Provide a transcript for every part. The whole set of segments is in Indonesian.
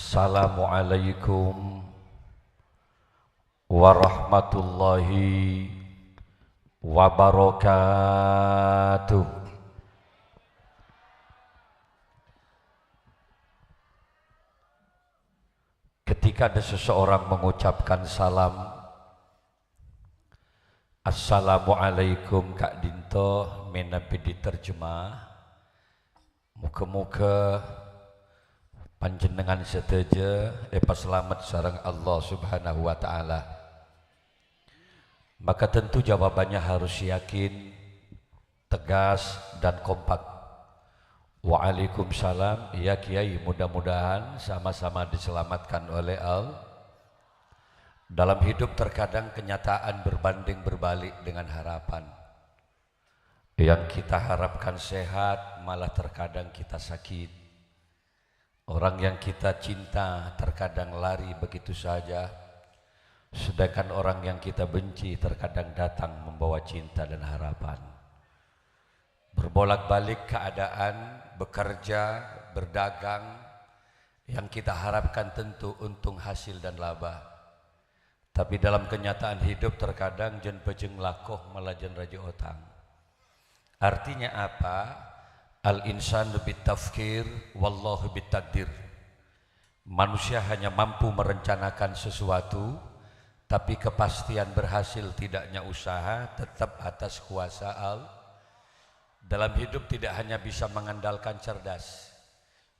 Assalamualaikum warahmatullahi wabarakatuh. Ketika ada seseorang mengucapkan salam, Assalamualaikum Kak Dinto, menapi diterjemah, muka-muka panjenengan seteja selamat sareng Allah Subhanahu wa taala. Maka tentu jawabannya harus yakin, tegas dan kompak. Waalaikumsalam. Ya Kiai, mudah-mudahan sama-sama diselamatkan oleh Allah. Dalam hidup terkadang kenyataan berbanding berbalik dengan harapan. Yang kita harapkan sehat, malah terkadang kita sakit. Orang yang kita cinta terkadang lari begitu saja, sedangkan orang yang kita benci terkadang datang membawa cinta dan harapan. Berbolak-balik keadaan, bekerja, berdagang, yang kita harapkan tentu untung hasil dan laba. Tapi dalam kenyataan hidup terkadang jen pejeng lakoh malah jen raja otang. Artinya apa? Al-insanu bitafkir wallahu bitakdir. Manusia hanya mampu merencanakan sesuatu, tapi kepastian berhasil tidaknya usaha tetap atas kuasa Allah. Dalam hidup tidak hanya bisa mengandalkan cerdas.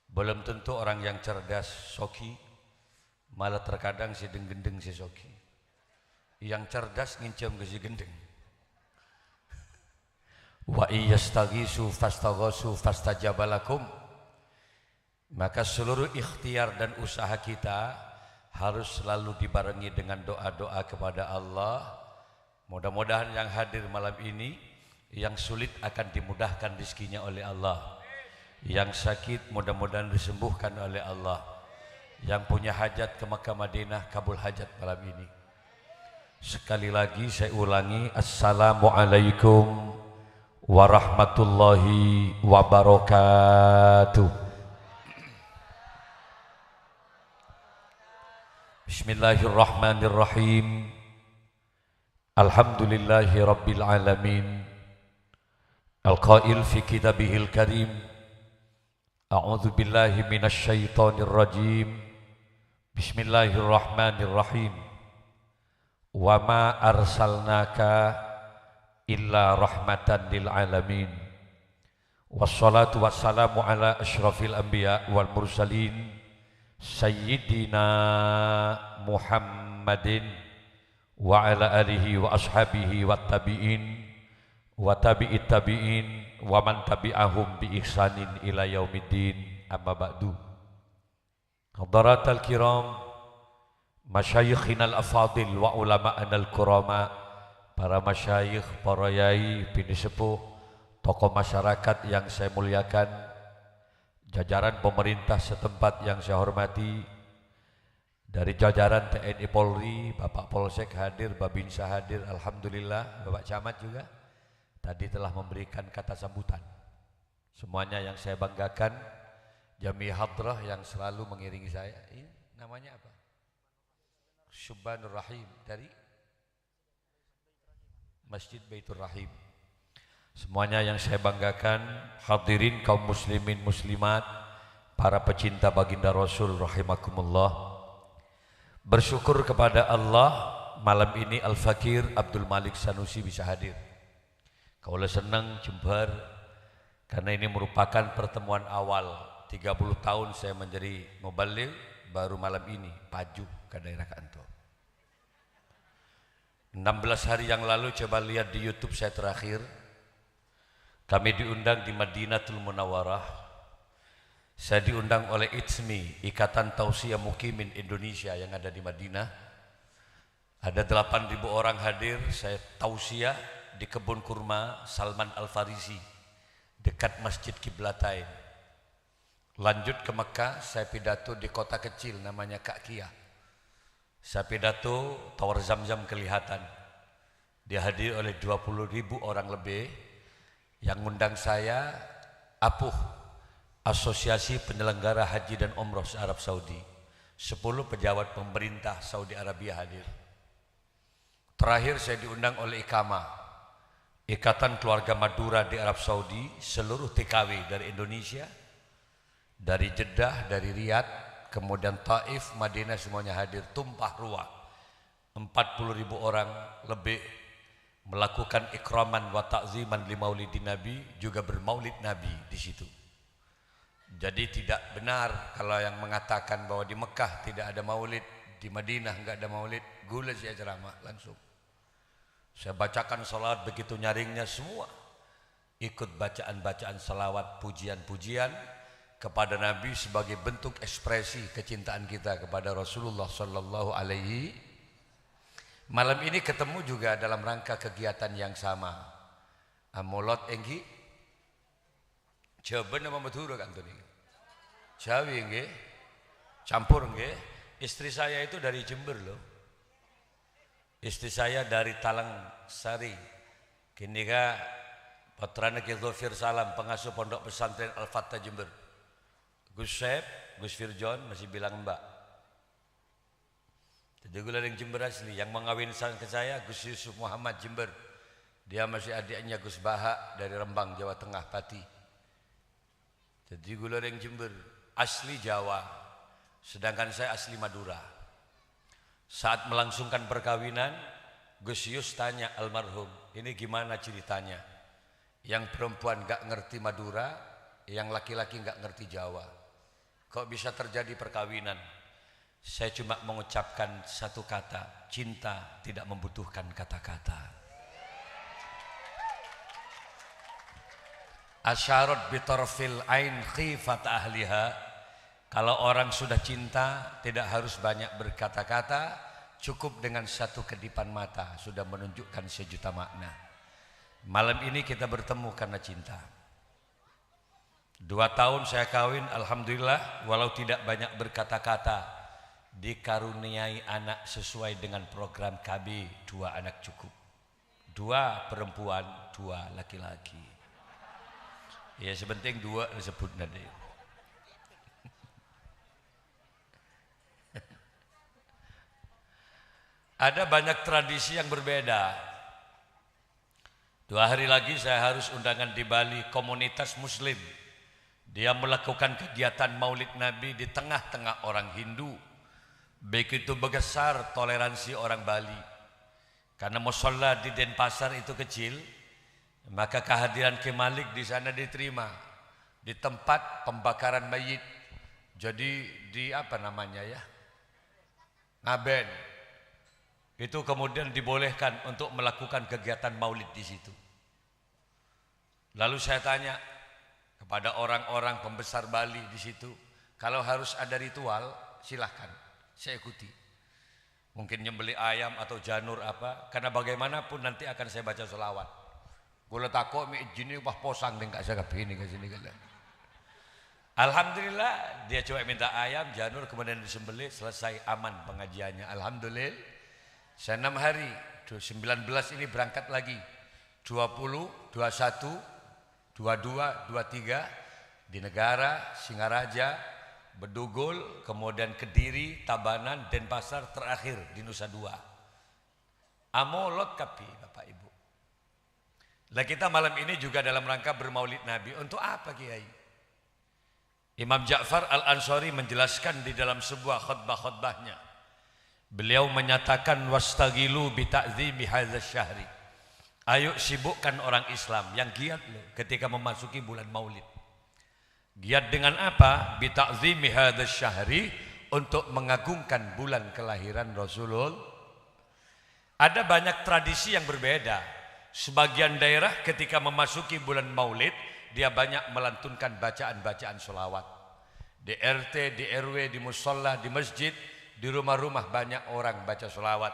Belum tentu orang yang cerdas soki, malah terkadang si gendeng si soki. Yang cerdas ngincam ke si gendeng. Wa iyastaghisu fastaghasu fastajabalakum. Maka seluruh ikhtiar dan usaha kita harus selalu dibarengi dengan doa-doa kepada Allah. Mudah-mudahan yang hadir malam ini, yang sulit akan dimudahkan rezekinya oleh Allah. Yang sakit mudah-mudahan disembuhkan oleh Allah. Yang punya hajat ke Makkah Madinah kabul hajat malam ini. Sekali lagi saya ulangi, Assalamualaikum warahmatullahi wabarakatuh. Bismillahirrahmanirrahim. Alhamdulillahi rabbil alamin. Al-qail fi kitabihil karim, a'udzu billahi minasy syaithanir rajim. Bismillahirrahmanirrahim. Wa ma arsalnaka illa rahmatan lil alamin. Wassalatu wassalamu ala asyrafil anbiya wal mursalin sayyidina Muhammadin wa ala alihi wa ashabihi wat tabi'in wa tabi'it tabi'in wa man tabi'ahum bi ihsanin ila yaumiddin. Amma ba'du. Hadaratal kiram, masyayikhinal afadil wa ulama'anal kurama, para masyayikh, para yai, bini sepuh, tokoh masyarakat yang saya muliakan, jajaran pemerintah setempat yang saya hormati, dari jajaran TNI Polri, Bapak Polsek hadir, Babinsa hadir, alhamdulillah, Bapak Camat juga tadi telah memberikan kata sambutan. Semuanya yang saya banggakan, Jami Hadrah yang selalu mengiringi saya. Ini namanya apa? Subhanur Rahim dari Masjid Baitur Rahim. Semuanya yang saya banggakan, hadirin kaum muslimin muslimat, para pecinta baginda Rasul rahimakumullah. Bersyukur kepada Allah malam ini Al-Fakir Abdul Malik Sanusi bisa hadir. Kaulah senang jembar karena ini merupakan pertemuan awal 30 tahun saya menjadi mubaligh, baru malam ini paju ke daerah kantor. 16 hari yang lalu coba lihat di YouTube saya terakhir, kami diundang di Madinatul Munawwarah. Saya diundang oleh ITSMI, Ikatan Tausiah Mukimin Indonesia yang ada di Madinah. Ada 8.000 orang hadir. Saya tausiah di kebun kurma Salman Al-Farisi dekat Masjid Qiblatain. Lanjut ke Mekah, saya pidato di kota kecil namanya Kakia. Saya pidato, Tower Zamzam kelihatan. Dihadiri oleh 20.000 orang lebih. Yang ngundang saya APUH, Asosiasi Penyelenggara Haji dan Umroh Arab Saudi. 10 pejabat pemerintah Saudi Arabia hadir. Terakhir saya diundang oleh IKAMA, Ikatan Keluarga Madura di Arab Saudi, seluruh TKW dari Indonesia, dari Jeddah, dari Riyadh, kemudian Taif, Madinah, semuanya hadir, tumpah ruah. 40.000 orang lebih melakukan ikraman wa ta'ziman li maulidin Nabi, juga bermaulid Nabi di situ. Jadi tidak benar kalau yang mengatakan bahwa di Mekah tidak ada maulid, di Madinah enggak ada maulid. Gula saya ceramah langsung. Saya bacakan salawat begitu nyaringnya semua. Ikut bacaan-bacaan salawat, pujian-pujian kepada Nabi sebagai bentuk ekspresi kecintaan kita kepada Rasulullah sallallahu alaihi. Malam ini ketemu juga dalam rangka kegiatan yang sama. Amolot enggi. Coba nama Madura kan tuh nih. Jawi enggi. Campur enggi. Istri saya itu dari Jember loh. Istri saya dari Talang Sari. Kini ka putranya Ki Dhofir Salam, pengasuh pondok pesantren Al-Fatah Jember. Gus Sep, Gus Firjon masih bilang mbak. Jadi gue dari Jember asli. Yang mengawinkan ke saya Gus Yusuf Muhammad Jember. Dia masih adiknya Gus Baha dari Rembang, Jawa Tengah, Pati. Jadi gue dari Jember asli Jawa, sedangkan saya asli Madura. Saat melangsungkan perkawinan, Gus Yus tanya almarhum, ini gimana ceritanya? Yang perempuan gak ngerti Madura, yang laki-laki gak ngerti Jawa. Kok bisa terjadi perkawinan? Saya cuma mengucapkan satu kata, cinta tidak membutuhkan kata-kata. Asyarat bitarfil ain khifat ahliha. Kalau orang sudah cinta tidak harus banyak berkata-kata, cukup dengan satu kedipan mata sudah menunjukkan sejuta makna. Malam ini kita bertemu karena cinta. 2 tahun saya kawin, alhamdulillah, walau tidak banyak berkata-kata, dikaruniai anak sesuai dengan program KB, 2 anak cukup. 2 perempuan, 2 laki-laki. Ya sepenting 2 disebut nanti. Ada banyak tradisi yang berbeda. 2 hari lagi saya harus undangan di Bali, komunitas muslim. Dia melakukan kegiatan maulid Nabi di tengah-tengah orang Hindu. Begitu besar toleransi orang Bali. Karena musholla di Denpasar itu kecil, maka kehadiran Ki Malik di sana diterima. Di tempat pembakaran mayit. Jadi di apa namanya ya? Ngaben. Itu kemudian dibolehkan untuk melakukan kegiatan maulid di situ. Lalu saya tanya kepada orang-orang pembesar Bali di situ, kalau harus ada ritual, silahkan, saya ikuti. Mungkin nyembeli ayam atau janur apa, karena bagaimanapun nanti akan saya baca selawat. Gue takut mi jini wah posang dengan saya begini ke sini kan. Alhamdulillah dia coba minta ayam, janur, kemudian disembelih, selesai aman pengajiannya. Alhamdulillah. Saya 6 hari, 19 ini berangkat lagi, 20, 21, 22, 23 di Negara, Singaraja, Bedugul, kemudian Kediri, Tabanan, Denpasar, terakhir di Nusa Dua. Amolot kapi Bapak Ibu. Lah kita malam ini juga dalam rangka bermaulid Nabi. Untuk apa Kiai? Imam Ja'far Al-Ansari menjelaskan di dalam sebuah khutbah-khutbahnya. Beliau menyatakan wastagilu bi ta'zimi hadzal syahri. Ayo sibukkan orang Islam yang giat loh ketika memasuki bulan Maulid. Giat dengan apa? Bi ta'zimi hadzal syahri, untuk mengagungkan bulan kelahiran Rasulullah. Ada banyak tradisi yang berbeda. Sebagian daerah ketika memasuki bulan Maulid, dia banyak melantunkan bacaan-bacaan sholawat. Di RT, di RW, di musholla, di masjid, di rumah-rumah banyak orang baca sholawat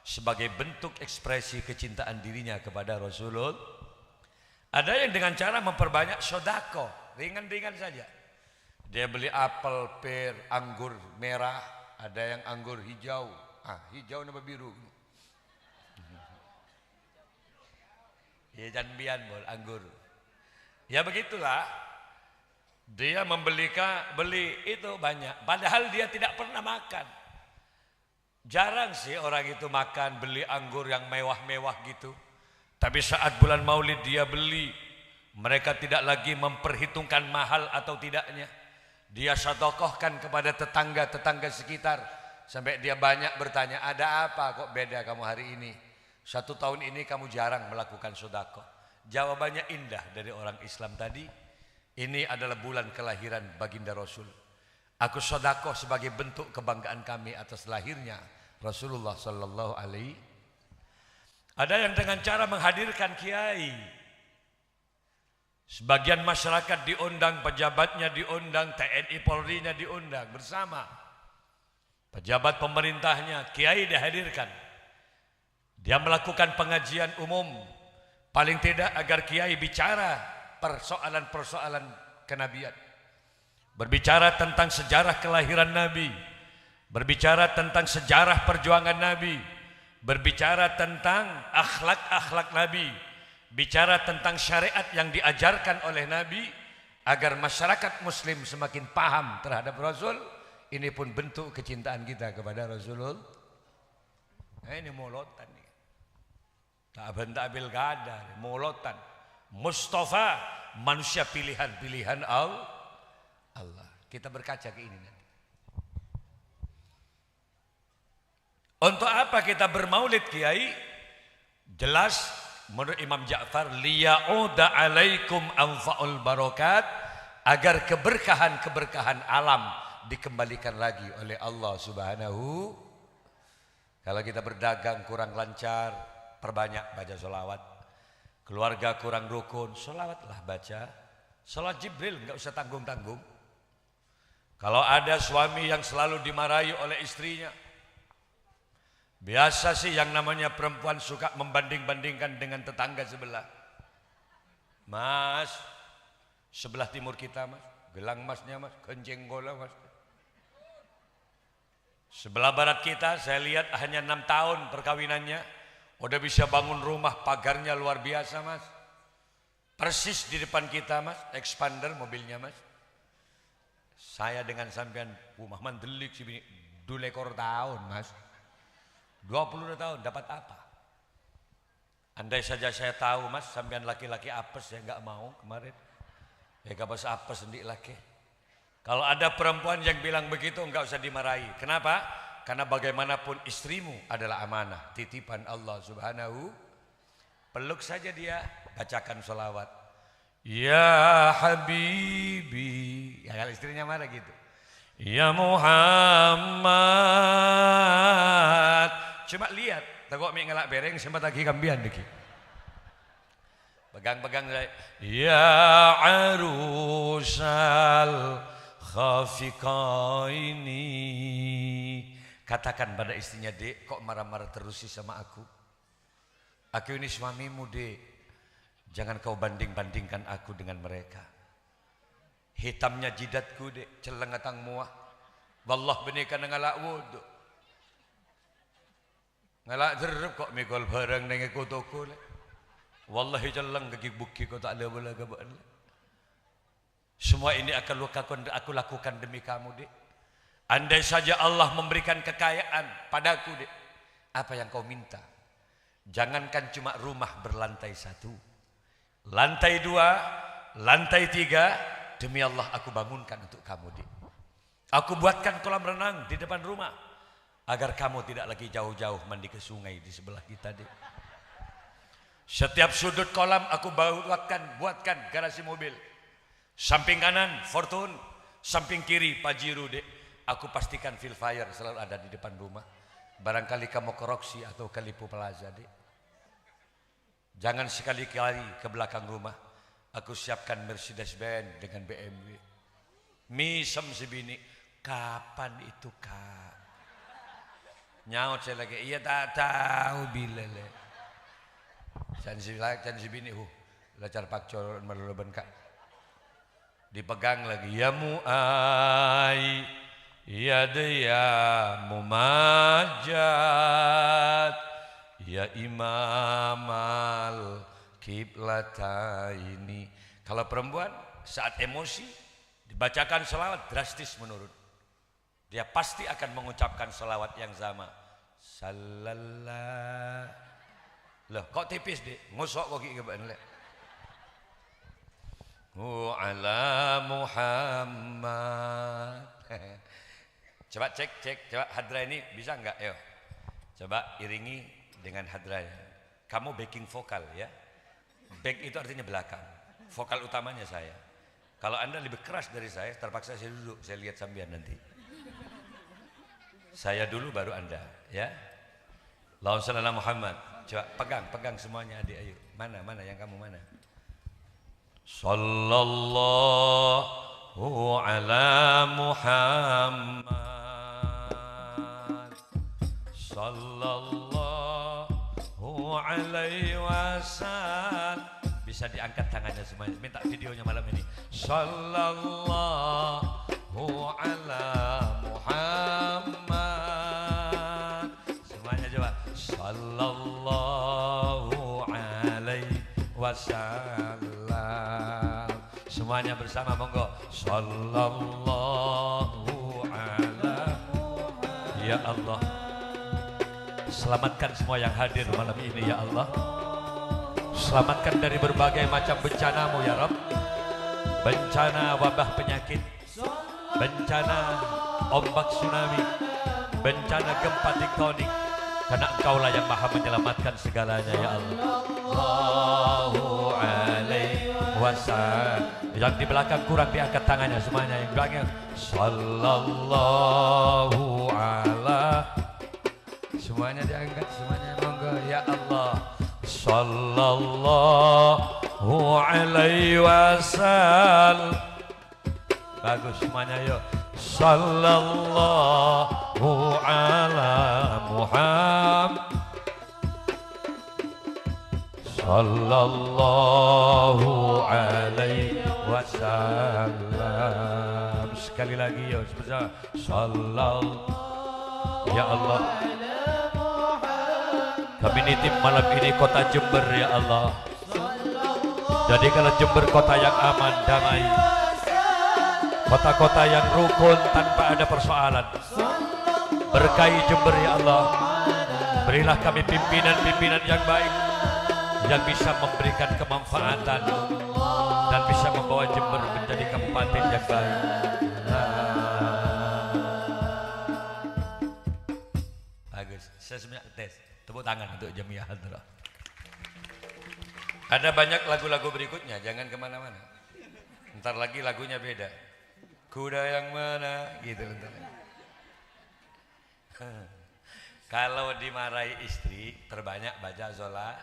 sebagai bentuk ekspresi kecintaan dirinya kepada Rasulullah. Ada yang dengan cara memperbanyak sodako, ringan-ringan saja. Dia beli apel, pir, anggur merah, ada yang anggur hijau. Hijau nama biru. Ya janbian bol anggur. Ya begitulah. Dia beli itu banyak, padahal dia tidak pernah makan. Jarang sih orang itu makan, beli anggur yang mewah-mewah gitu. Tapi saat bulan Maulid dia beli. Mereka tidak lagi memperhitungkan mahal atau tidaknya. Dia sedekahkan kepada tetangga-tetangga sekitar. Sampai dia banyak bertanya, ada apa kok beda kamu hari ini? 1 tahun ini kamu jarang melakukan sedekah. Jawabannya indah dari orang Islam tadi. Ini adalah bulan kelahiran baginda Rasul. Aku sedekah sebagai bentuk kebanggaan kami atas lahirnya Rasulullah sallallahu alaihi. Ada yang dengan cara menghadirkan kiai. Sebagian masyarakat diundang, pejabatnya diundang, TNI Polri-nya diundang bersama. Pejabat pemerintahnya, kiai dihadirkan. Dia melakukan pengajian umum, paling tidak agar kiai bicara persoalan-persoalan kenabian. Berbicara tentang sejarah kelahiran Nabi, berbicara tentang sejarah perjuangan Nabi, berbicara tentang akhlak-akhlak Nabi, bicara tentang syariat yang diajarkan oleh Nabi, agar masyarakat muslim semakin paham terhadap Rasul. Ini pun bentuk kecintaan kita kepada Rasulullah. Ini molotan nih. Tak bentak pilkada, molotan. Mustafa, manusia pilihan Allah. Kita berkaca ke ini nanti. Untuk apa kita bermaulid Kiai? Jelas menurut Imam Ja'far, liya'uda alaikum anfa'ul barakat, agar keberkahan-keberkahan alam dikembalikan lagi oleh Allah Subhanahu. Kalau kita berdagang kurang lancar, perbanyak baca sholawat. Keluarga kurang rukun, sholawatlah baca. Sholat Jibril, nggak usah tanggung-tanggung. Kalau ada suami yang selalu dimarahi oleh istrinya, biasa sih yang namanya perempuan suka membanding-bandingkan dengan tetangga sebelah. Mas, sebelah timur kita mas, gelang masnya mas, kencing gola mas. Sebelah barat kita saya lihat hanya 6 tahun perkawinannya, udah bisa bangun rumah, pagarnya luar biasa mas. Persis di depan kita mas, expander mobilnya mas. Saya dengan sampean rumah mandelik sih, 2 ekor tahun mas. 22 tahun dapat apa? Andai saja saya tahu mas, sampean laki-laki apes saya nggak mau kemarin. Ya gak pas apes sendik laki. Kalau ada perempuan yang bilang begitu enggak usah dimarahi. Kenapa? Karena bagaimanapun istrimu adalah amanah, titipan Allah Subhanahu. Peluk saja dia, bacakan sholawat. Ya Habibi. Ya kalau istrinya marah gitu. Ya Muhammad. Cuma lihat, takut mie ngelak bereng sempat lagi kambian deki. Pegang-pegang saya. Ya arusal khafiqaini. Katakan pada istrinya, dek, kok marah-marah terus sih sama aku? Aku ini suamimu, dek. Jangan kau banding-bandingkan aku dengan mereka. Hitamnya jidatku, dek, celeng atang muah. Wallah benekan ngalak wudu. Ngalak jerep kok mikol bareng nenge kotoko. Wallahi celeng kaki buki kau tak ada bola gabak. Semua ini akan aku lakukan demi kamu, dek. Andai saja Allah memberikan kekayaan padaku, dek, apa yang kau minta? Jangankan cuma rumah berlantai 1, lantai 2, lantai 3, demi Allah aku bangunkan untuk kamu, dek. Aku buatkan kolam renang di depan rumah agar kamu tidak lagi jauh-jauh mandi ke sungai di sebelah kita, dek. Setiap sudut kolam aku buatkan garasi mobil. Samping kanan Fortune, samping kiri Pajero, dek. Aku pastikan Filfire selalu ada di depan rumah. Barangkali kamu ke Roxy atau ke Lipo Plaza, dek. Jangan sekali-kali ke belakang rumah. Aku siapkan Mercedes Benz dengan BMW. Misem si bini, kapan itu kak? Nyaut saya lagi, iya tak tahu bila le. Can si bini, lacar pakcor merleban kak. Dipegang lagi, ya mu'ai, ya dia mumajat, ya imamal kiblataini. Kalau perempuan saat emosi Dibacakan selawat drastis menurun. Dia pasti akan mengucapkan selawat yang sama. Sallallahu. Loh, kok tipis deh? Ngusok kok gitu lek. Ala Muhammad. Coba cek, coba hadra ini bisa enggak? Ayo. Coba iringi dengan hadranya. Kamu backing vokal ya. Back itu artinya belakang. Vokal utamanya saya. Kalau Anda lebih keras dari saya, terpaksa saya duduk. Saya lihat sambian nanti. Saya dulu baru Anda, ya. Allahumma shalli ala Muhammad. Coba pegang semuanya adik, ayo. Mana yang kamu mana? Sallallahu ala Muhammad. Sallallahu alaihi wasallam. Bisa diangkat tangannya semuanya. Minta videonya malam ini. Sallallahu ala Muhammad. Semuanya coba. Sallallahu alaihi wasallam. Semuanya bersama monggo. Sallallahu ala. Ya Allah, selamatkan semua yang hadir malam ini ya Allah. Selamatkan dari berbagai macam bencana-Mu ya Rabb. Bencana wabah penyakit, bencana ombak tsunami, bencana gempa tektonik. Karena Engkaulah yang maha menyelamatkan segalanya ya Allah. Allahu alaihi wasallam. Yang di belakang kurang diangkat tangannya semuanya. Yang belakang sallallahu ala. Semuanya diangkat semuanya monggo ya Allah. Sallallahu alaihi wasallam. Bagus semuanya yuk. Sallallahu ala Muhammad. Sallallahu alaihi wasallam. Sekali lagi ya bersama. Sallallahu. Ya Allah, kami nitip malam ini kota Jember ya Allah. Jadi kalau Jember kota yang aman, damai, kota-kota yang rukun tanpa ada persoalan. Berkahi Jember ya Allah. Berilah kami pimpinan-pimpinan yang baik, yang bisa memberikan kemanfaatan dan bisa membawa Jember menjadi kabupaten yang baik. Bagus, saya sebenarnya tes. Tepuk tangan untuk Jamiah Hadra. Ada banyak lagu-lagu berikutnya, jangan kemana-mana. Ntar lagi lagunya beda. Kuda yang mana, gitu bentar. Kalau dimarahi istri, terbanyak baca zola.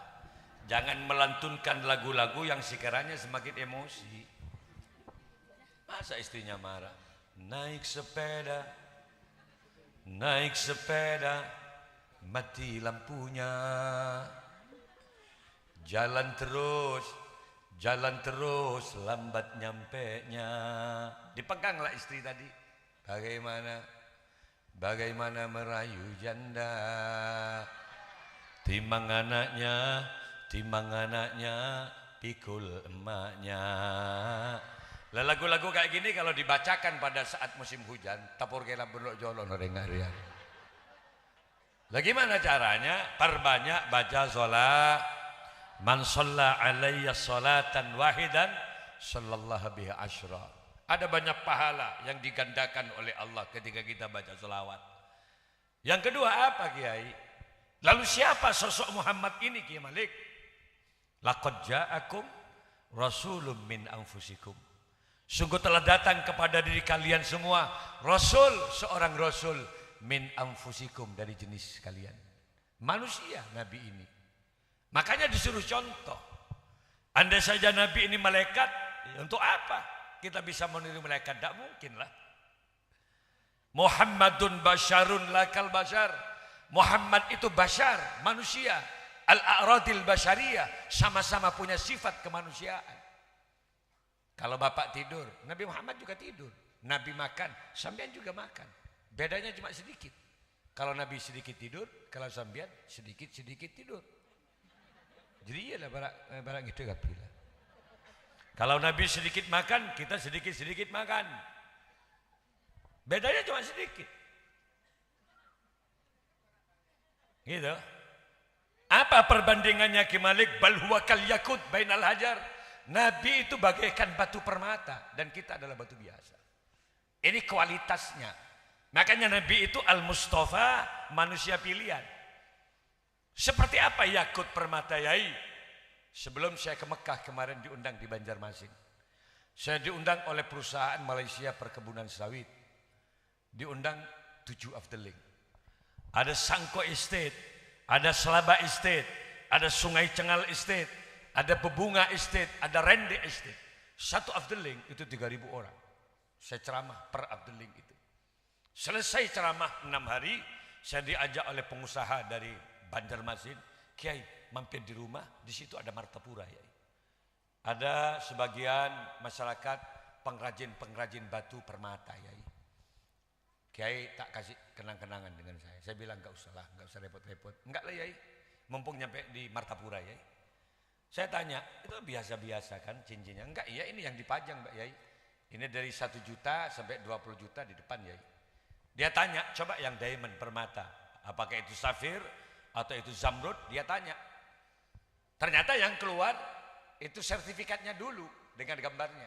Jangan melantunkan lagu-lagu yang sekiranya semakin emosi. Masa istrinya marah? Naik sepeda, mati lampunya. Jalan terus, lambat nyampenya. Dipeganglah istri tadi. Bagaimana merayu janda. Timang anaknya, pikul emaknya. Lah lagu-lagu kayak gini kalau dibacakan pada saat musim hujan, tapur kela berlok jolon orang harian. Lah gimana caranya? Perbanyak baca sholat. Man shalla alayya sholatan wahidan sallallahu bihi asyra. Ada banyak pahala yang digandakan oleh Allah ketika kita baca sholawat. Yang kedua apa Kiai? Lalu siapa sosok Muhammad ini Kiai Malik? Laqad ja'akum rasulun min anfusikum. Sungguh telah datang kepada diri kalian semua rasul, seorang rasul min anfusikum, dari jenis kalian. Manusia Nabi ini. Makanya disuruh contoh. Andai saja Nabi ini malaikat, untuk apa kita bisa meniru malaikat? Tidak mungkin lah. Muhammadun basyarun lakal basyar. Muhammad itu basyar, manusia. Al-a'radil basyariyah, sama-sama punya sifat kemanusiaan. Kalau bapak tidur, Nabi Muhammad juga tidur. Nabi makan, sampean juga makan. Bedanya cuma sedikit. Kalau Nabi sedikit tidur, kalau sampean sedikit tidur. Jadi iyalah barang itu gak bila. Kalau Nabi sedikit makan, kita sedikit-sedikit makan. Bedanya cuma sedikit. Gitu. Apa perbandingannya Ki Malik? Bal huwa kal yakut bainal hajar. Nabi itu bagaikan batu permata dan kita adalah batu biasa. Ini kualitasnya. Makanya Nabi itu Al-Mustafa, manusia pilihan. Seperti apa yakut permata Yai? Sebelum saya ke Mekah kemarin diundang di Banjarmasin. Saya diundang oleh perusahaan Malaysia Perkebunan Sawit. Diundang 7 Afdeling. Ada Sangko Estate, ada Selaba Estate, ada Sungai Cengal Estate, ada Bebunga Estate, ada Rende Estate. Satu Afdeling itu 3.000 orang. Saya ceramah per Afdeling itu. Selesai ceramah 6 hari, saya diajak oleh pengusaha dari Banjarmasin, Kiai mampir di rumah, di situ ada martapura ya. Ada sebagian masyarakat pengrajin batu permata ya. Kiai tak kasih kenang-kenangan dengan saya. Saya bilang enggak usah lah, enggak usah repot-repot. Enggak lah Yai, mumpung nyampe di martapura Yai. Saya tanya, itu biasa-biasa kan cincinnya? Enggak, iya ini yang dipajang Mbak Yai. Ini dari 1 juta sampai 20 juta di depan Yai. Dia tanya, coba yang diamond permata, apakah itu safir atau itu zamrud? Dia tanya. Ternyata yang keluar itu sertifikatnya dulu dengan gambarnya.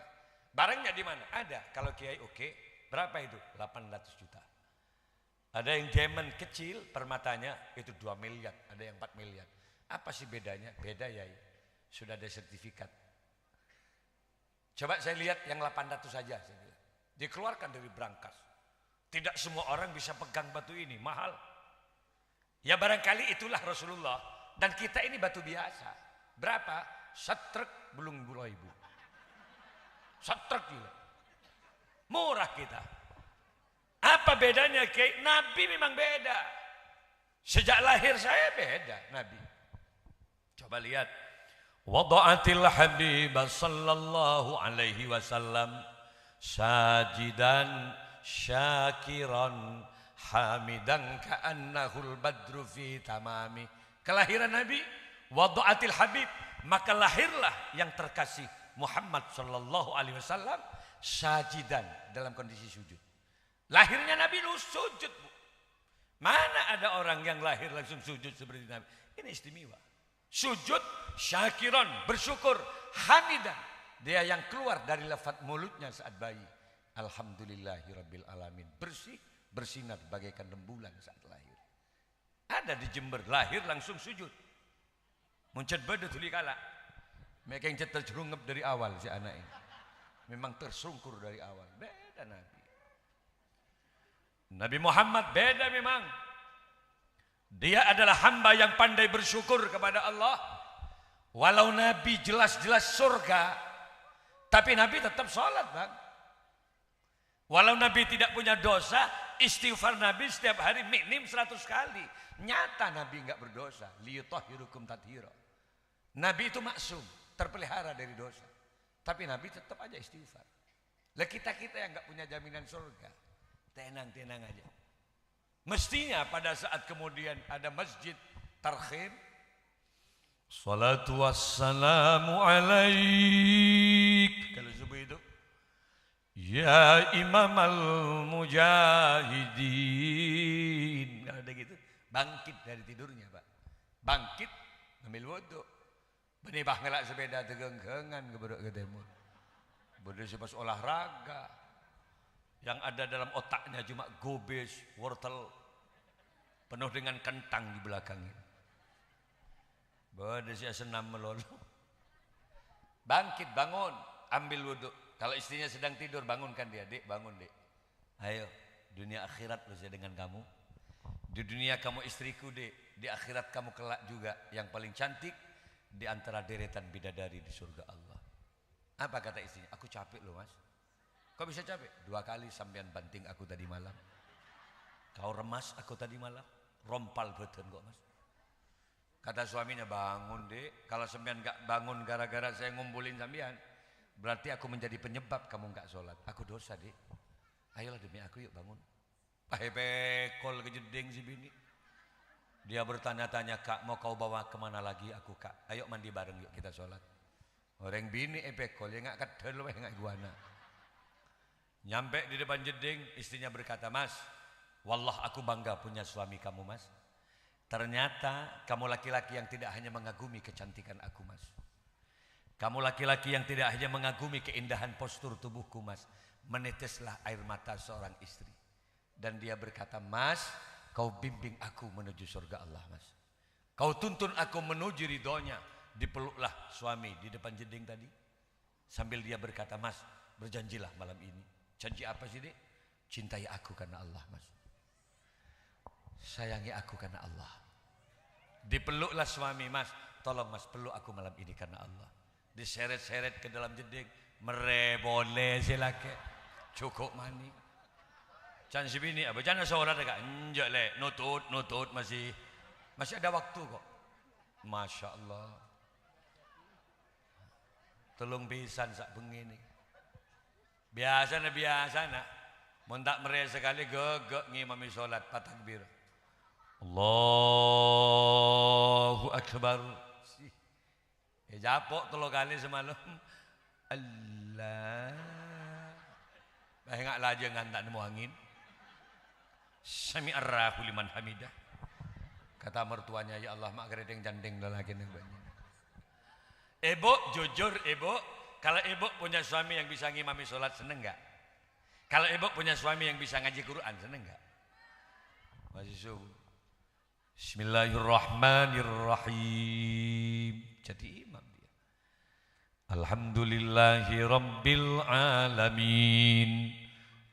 Barangnya di mana? Ada. Kalau Kiai oke, berapa itu? 800 juta. Ada yang diamond kecil permatanya itu 2 miliar, ada yang 4 miliar. Apa sih bedanya? Beda Yai. Sudah ada sertifikat. Coba saya lihat yang 800 saja. Dikeluarkan dari brankas. Tidak semua orang bisa pegang batu ini, mahal. Ya barangkali itulah Rasulullah. Dan kita ini batu biasa. Berapa? Setrek belum 2.000. Setrek juga. Murah kita. Apa bedanya Kiai? Nabi memang beda. Sejak lahir saya beda Nabi. Coba lihat. Wada'atil habib sallallahu alaihi wasallam sajidan syakiran hamidan ka'annahul badru fi tamami. Kelahiran Nabi, wada'atil habib, maka lahirlah yang terkasih Muhammad sallallahu alaihi wasallam sajidan, dalam kondisi sujud. Lahirnya Nabi lu sujud, Bu. Mana ada orang yang lahir langsung sujud seperti Nabi? Ini istimewa. Sujud syakiran, bersyukur, hamidan. Dia yang keluar dari lafaz mulutnya saat bayi. Alhamdulillahirabbil alamin. Bersih, bersinar bagaikan rembulan saat lahir. Ada di Jember, lahir langsung sujud. Muncul beda tuli kala. Mereka yang terjerungap dari awal si anak ini. Memang tersungkur dari awal. Beda Nabi. Nabi Muhammad beda memang. Dia adalah hamba yang pandai bersyukur kepada Allah. Walau Nabi jelas-jelas surga, tapi Nabi tetap sholat, Bang. Walau Nabi tidak punya dosa, istighfar Nabi setiap hari minim 100 kali. Nyata Nabi enggak berdosa. Liyutahhirukum tathira. Nabi itu maksum, terpelihara dari dosa. Tapi Nabi tetap aja istighfar. Lah kita-kita yang enggak punya jaminan surga, tenang-tenang aja. Mestinya pada saat kemudian ada masjid tarhim, salatu wassalamu alaik, kalau subuh itu, ya imam al-mujahidin, kalau ada gitu, bangkit dari tidurnya Pak, bangkit ambil wudhu, benibah ngelak sepeda tegeng-gengan ke timur, bodoh pas olahraga, yang ada dalam otaknya cuma gobes, wortel, penuh dengan kentang di belakangnya. Bodoh si senam melulu. Bangkit, bangun, ambil wudhu. Kalau istrinya sedang tidur, bangunkan dia. Dek, bangun dek. Ayo, dunia akhirat bersama dengan kamu. Di dunia kamu istriku dek. Di akhirat kamu kelak juga yang paling cantik di antara deretan bidadari di surga Allah. Apa kata istrinya? Aku capek loh mas. Kau bisa capek? 2 kali sampean banting aku tadi malam. Kau remas aku tadi malam. Rompal beten kok mas. Kata suaminya, bangun dek. Kalau sampean gak bangun gara-gara saya ngumpulin sampean, berarti aku menjadi penyebab kamu gak sholat. Aku dosa dek. Ayolah demi aku yuk bangun. Pahepekol kejedeng si bini. Dia bertanya-tanya, kak mau kau bawa kemana lagi aku kak? Ayo mandi bareng yuk kita sholat. Orang bini epekol ya nggak kedel weh nggak iguana. Nyampe di depan jeding, istrinya berkata, "Mas, wallah aku bangga punya suami kamu, Mas. Ternyata kamu laki-laki yang tidak hanya mengagumi kecantikan aku, Mas. Kamu laki-laki yang tidak hanya mengagumi keindahan postur tubuhku, Mas. Meneteslah air mata seorang istri." Dan dia berkata, "Mas, kau bimbing aku menuju surga Allah, Mas. Kau tuntun aku menuju ridhonya." Dipeluklah suami di depan jeding tadi. Sambil dia berkata, "Mas, berjanjilah malam ini." "Janji apa sih, Dek?" "Cintai aku karena Allah, Mas. Sayangi aku karena Allah." Dipeluklah suami, "Mas, tolong Mas peluk aku malam ini karena Allah." Diseret-seret ke dalam jeding. Merebole silake. Cukup mani. Can si bini, apa jangan seorang dekat. Enjak le, nutut masih ada waktu kok. Masya Allah. Tolong pisan sak begini. Biasa nak. Mun tak mere sekali gegek ngimami salat patakbir. Allahu Akbar. Japok 3 kali semalam. Allah. Enggak lajeng ngantak nemu angin. Sami'ar liman hamidah. Kata mertuanya, "Ya Allah, mak geredeng jandeng lelaki nih banyak." Ibu, jujur ibu, kalau ibu punya suami yang bisa ngimami sholat, seneng gak? Kalau ibu punya suami yang bisa ngaji Quran, seneng gak? Masih subuh. Bismillahirrahmanirrahim. Jadi imam dia. Alhamdulillahi rabbil alamin.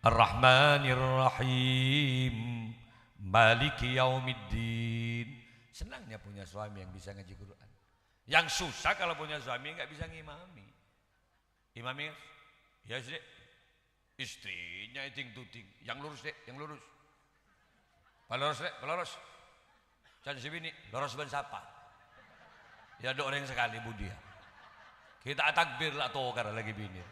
Ar-Rahmanir-Rahim. Maliki yaumiddin. Senangnya punya suami yang bisa ngaji Quran. Yang susah kalau punya suami nggak bisa ngimami. Imami, ya sih, istrinya iting tuting. Yang lurus deh, yang lurus. Pelurus deh, pelurus. Jangan si bini, lurus ben sapa. Ya ada orang sekali budi ya. Kita takbir lah tokar lagi bini.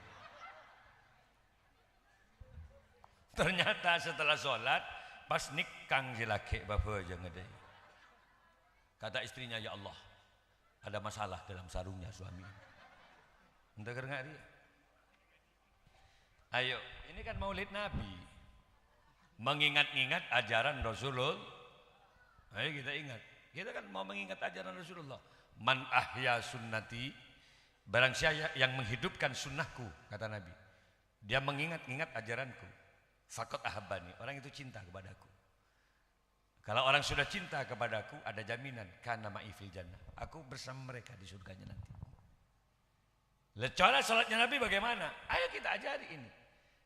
Ternyata setelah sholat, pas nikang si laki bapak aja ngedai. Kata istrinya, "Ya Allah, ada masalah dalam sarungnya suami." Entah nggak dia? Ayo, ini kan Maulid Nabi, mengingat-ingat ajaran Rasulullah. Ayo kita ingat, kita kan mau mengingat ajaran Rasulullah. Man ahya sunnati, barang siapa yang menghidupkan sunnahku, kata Nabi, dia mengingat-ingat ajaranku, faqad ahabbani, orang itu cinta kepadaku. Kalau orang sudah cinta kepadaku, ada jaminan kana ma'i fil jannah, aku bersama mereka di surganya nanti. Cara salatnya Nabi bagaimana? Ayo kita ajari ini.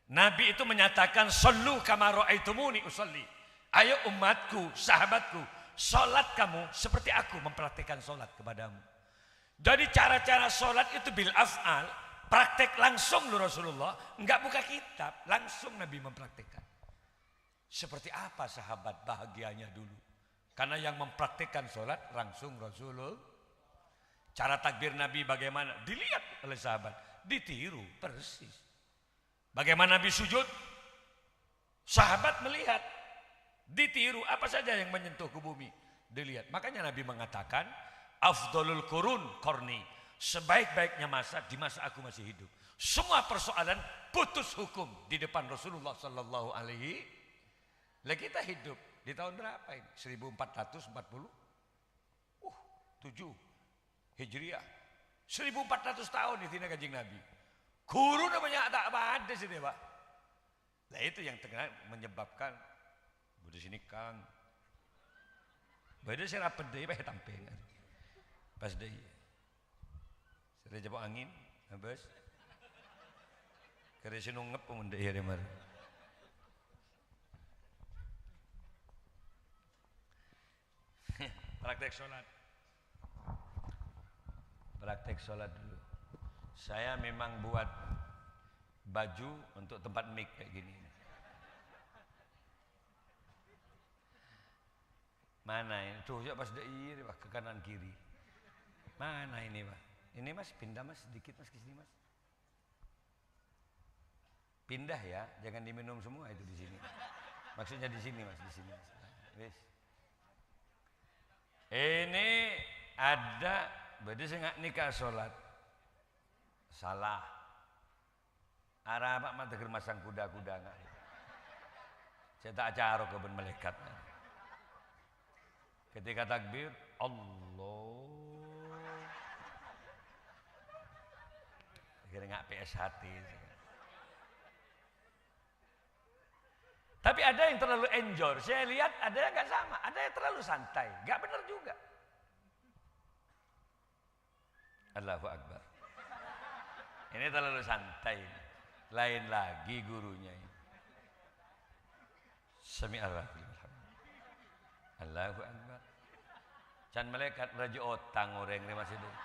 Nabi itu menyatakan, "Shallu kama ra'aitumuni usolli." Ayo umatku, sahabatku, salat kamu seperti aku mempraktikkan salat kepadamu. Jadi cara-cara salat itu bil af'al, praktek langsung loh Rasulullah, enggak buka kitab, langsung Nabi mempraktikkan. Seperti apa sahabat bahagianya dulu, karena yang mempraktikkan sholat langsung Rasulullah. Cara takbir Nabi bagaimana dilihat oleh sahabat, ditiru persis. Bagaimana Nabi sujud, sahabat melihat, ditiru. Apa saja yang menyentuh ke bumi dilihat. Makanya Nabi mengatakan, afdolul qurun qarni, sebaik-baiknya masa di masa aku masih hidup. Semua persoalan putus hukum di depan Rasulullah sallallahu alaihi. Lah kita hidup di tahun berapa ini? 1440? 7 Hijriah. 1400 tahun di tina Kanjeng Nabi. Guru namanya tak ada sih Pak. Nah itu yang tengah menyebabkan budak sini Kang. Beda saya rapet deh, tampil. Pas deh. Saya jebak angin, habis. Karena saya nungep pun deh ya demar. Praktek sholat dulu. Saya memang buat baju untuk tempat mic kayak gini. Mana ini? Tuh ya pas dei Pak, ke kanan kiri. Mana ini Pak? Ini Mas pindah Mas sedikit Mas ke sini Mas. Pindah ya, jangan diminum semua itu di sini. Maksudnya di sini Mas, di sini Mas. Wis. Ini ada, berarti saya nggak nikah sholat. Salah. Arah apa mah teger masang kuda-kuda enggak. Saya tak caro ke malaikat. Ketika takbir, Allah. Kira enggak PSHT. Tapi ada yang terlalu enjoy. Saya lihat ada yang enggak sama, ada yang terlalu santai. Enggak benar juga. Allahu Akbar. Ini terlalu santai. Lain lagi gurunya ini. Sami'allahu liman hamidah. Allahu Akbar. Can malaikat raja otang orang ini masih dulu.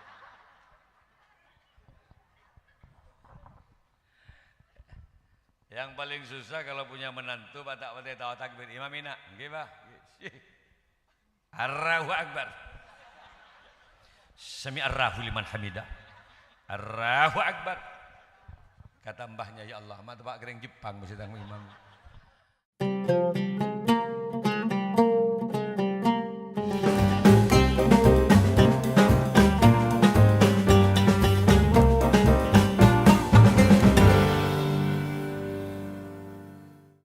Yang paling susah kalau punya menantu batak batak tahu takbir imam ina, nggih Pak. Allahu Akbar. Sami'allahu liman hamidah. Allahu Akbar. Kata mbahnya, ya Allah, mata Pak Gereng Jepang mesti tanggung imam.